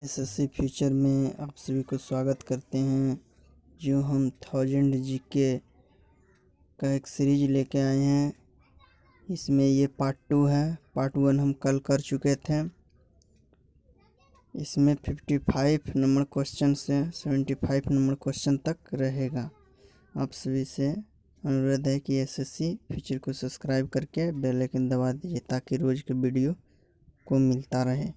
SSC future में आप सभी को स्वागत करते हैं। जो हम 1000 जीके का एक सीरीज लेके आए हैं, इसमें ये पार्ट 2 है। पार्ट 1 हम कल कर चुके थे। इसमें 55 नंबर क्वेश्चन से 75 नंबर क्वेश्चन तक रहेगा। आप सभी से अनुरोध है कि एसएससी फ्यूचर को सब्सक्राइब करके बेल आइकन दबा दीजिए ताकि रोज़ के वीडियो को मिलता रहे।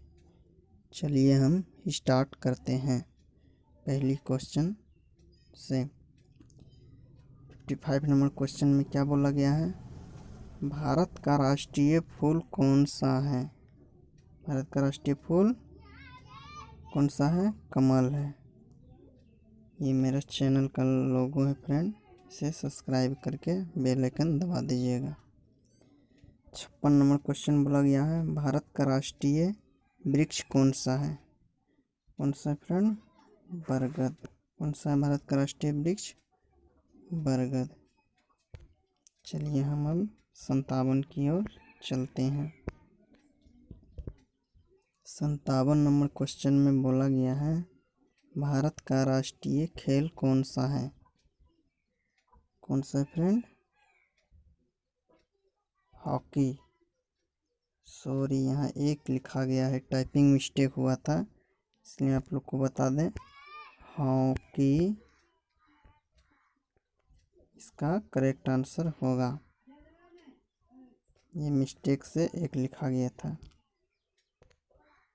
चलिए हम स्टार्ट करते हैं पहली क्वेश्चन से। 55 नंबर क्वेश्चन में क्या बोला गया है? भारत का राष्ट्रीय फूल कौन सा है? भारत का राष्ट्रीय फूल कौन सा है? कमल है। ये मेरा चैनल का लोगो है फ्रेंड, इसे सब्सक्राइब करके बेल आइकन दबा दीजिएगा। 56 नंबर क्वेश्चन बोला गया है, भारत का राष्ट्रीय वृक्ष कौन सा है? कौन सा फ्रेंड? बरगद। कौन सा है भारत का राष्ट्रीय वृक्ष? बरगद। चलिए हम अब 57 की ओर चलते हैं। 57 नंबर क्वेश्चन में बोला गया है, भारत का राष्ट्रीय खेल कौन सा है? कौन सा फ्रेंड? हॉकी। सॉरी, यहाँ एक लिखा गया है, टाइपिंग मिस्टेक हुआ था, इसलिए आप लोग को बता दें, हॉकी इसका करेक्ट आंसर होगा। ये मिस्टेक से एक लिखा गया था।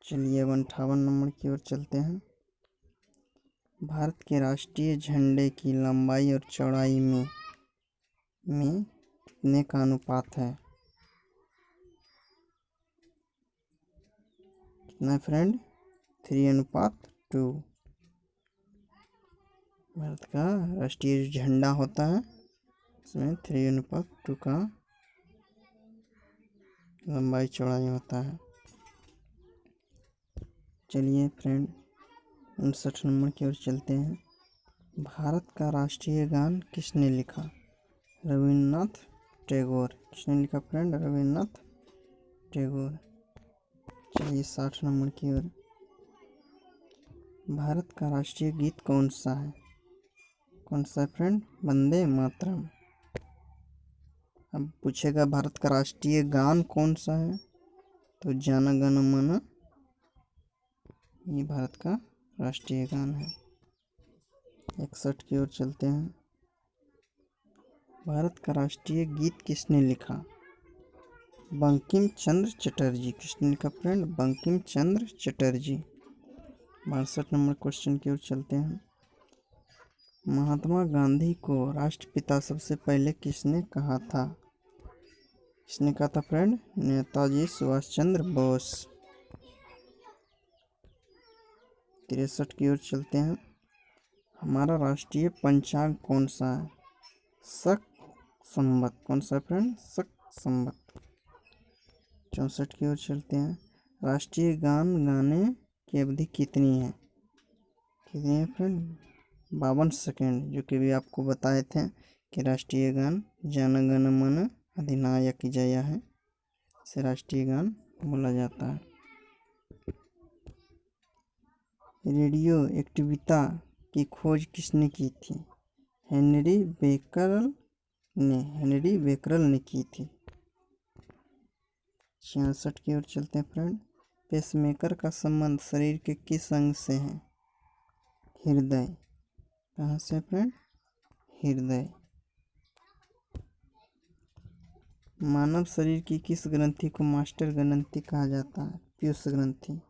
चलिए अब 58 नंबर की ओर चलते हैं। भारत के राष्ट्रीय झंडे की लंबाई और चौड़ाई में कितने का अनुपात है? कितना फ्रेंड? 3:2। भारत का राष्ट्रीय झंडा होता है, इसमें 3:2 का लंबाई चौड़ाई होता है। चलिए फ्रेंड 59 नंबर की ओर चलते हैं। भारत का राष्ट्रीय गान किसने लिखा? रविन्द्रनाथ टैगोर। किसने लिखा फ्रेंड? रविन्द्रनाथ टैगोर। चलिए 60 नंबर की ओर। भारत का राष्ट्रीय गीत कौन सा है? कौन सा फ्रेंड? वंदे मातरम। अब पूछेगा भारत का राष्ट्रीय गान कौन सा है, तो जन गण मन, ये भारत का राष्ट्रीय गान है। 61 की ओर चलते हैं। भारत का राष्ट्रीय गीत किसने लिखा? बंकिम चंद्र चटर्जी। किसने लिखा friend? Bankim Chandra Chatterjee. 62 number question की ओर चलते हैं। महात्मा गांधी को राष्ट्रपिता सबसे पहले किसने कहा था? किसने कहा था फ्रेंड? नेताजी सुभाष चंद्र बोस। 63 की ओर चलते हैं। हमारा राष्ट्रीय पंचांग कौन सा है? शक संवत। कौन सा फ्रेंड? शक संवत। 64 की ओर चलते हैं। राष्ट्रीय गान गाने की अवधि कितनी है? कितनी है फ्रेंड? 52 सेकेंड, जो कि भी आपको बताए थे कि राष्ट्रीय गान जन गण मन अधिनायक जय है, इसे राष्ट्रीय गान बोला जाता है। रेडियो एक्टिविता की खोज किसने की थी? हेनरी बेकरल ने की थी। 66 की ओर चलते हैं फ्रेंड। पेसमेकर का संबंध शरीर के किस अंग से है? हृदय। कहाँ से फ्रेंड? हृदय। मानव शरीर की किस ग्रंथि को मास्टर ग्रंथि कहा जाता है? पीयूष ग्रंथि।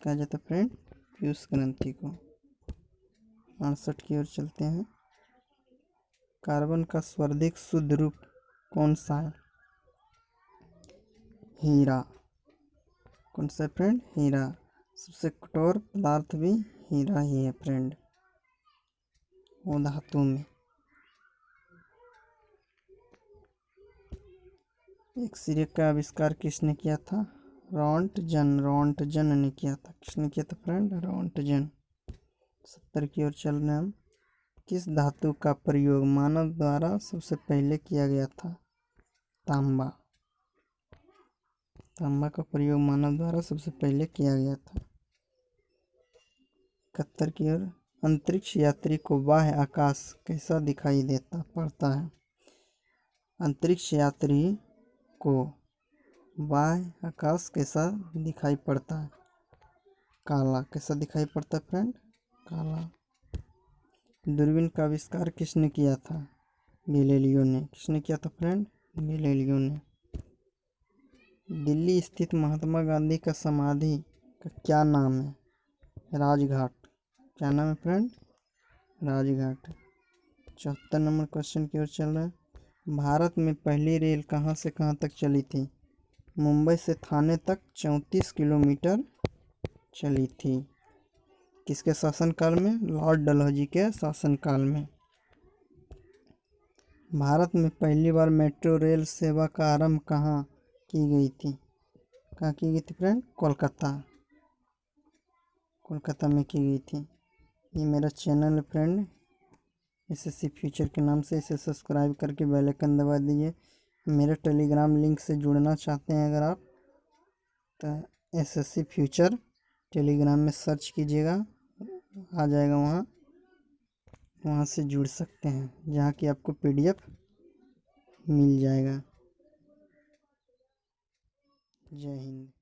कहा जाता है फ्रेंड? पीयूष ग्रंथि को। 68 की ओर चलते हैं। कार्बन का सर्वाधिक शुद्ध रूप कौन सा है? हीरा। कौन सा फ्रेंड? हीरा। सबसे कठोर पदार्थ भी हीरा ही है फ्रेंड, वो धातु में। एक्सरे का आविष्कार किसने किया था? रॉन्टजन ने किया था। किसने किया था फ्रेंड? रॉन्टजन। 70 की ओर चल रहे हम। किस धातु का प्रयोग मानव द्वारा सबसे पहले किया गया था? तांबा। तांबा का प्रयोग मानव द्वारा सबसे पहले किया गया था। 71 की ओर। अंतरिक्ष यात्री को बाह्य आकाश कैसा दिखाई देता पड़ता है? अंतरिक्ष यात्री को बाह्य आकाश कैसा दिखाई पड़ता है? काला। कैसा दिखाई पड़ता है फ्रेंड? काला। दूरबीन का आविष्कार किसने किया था? गैलीलियो ने। किसने किया था फ्रेंड? गैलीलियो ने। दिल्ली स्थित महात्मा गांधी का समाधि का क्या नाम है? राजघाट। क्या नाम है फ्रेंड? राजघाट। 74 नंबर क्वेश्चन की ओर चल रहा है। भारत में पहली रेल कहाँ से कहाँ तक चली थी? मुंबई से थाने तक 34 किलोमीटर चली थी। किसके शासनकाल में? लॉर्ड डलहौजी के शासनकाल में। भारत में पहली बार मेट्रो रेल सेवा का आरंभ कहाँ की गई थी? कहाँ की गई थी फ्रेंड? कोलकाता। कोलकाता में की गई थी। ये मेरा चैनल है फ्रेंड, एसएससी फ्यूचर के नाम से। इसे सब्सक्राइब करके बेल आइकन दबा दीजिए। मेरे टेलीग्राम लिंक से जुड़ना चाहते हैं अगर आप, तो एसएससी फ्यूचर टेलीग्राम में सर्च कीजिएगा, आ जाएगा वहाँ से जुड़ सकते हैं, जहाँ की आपको पीडीएफ मिल जाएगा। जय हिंद।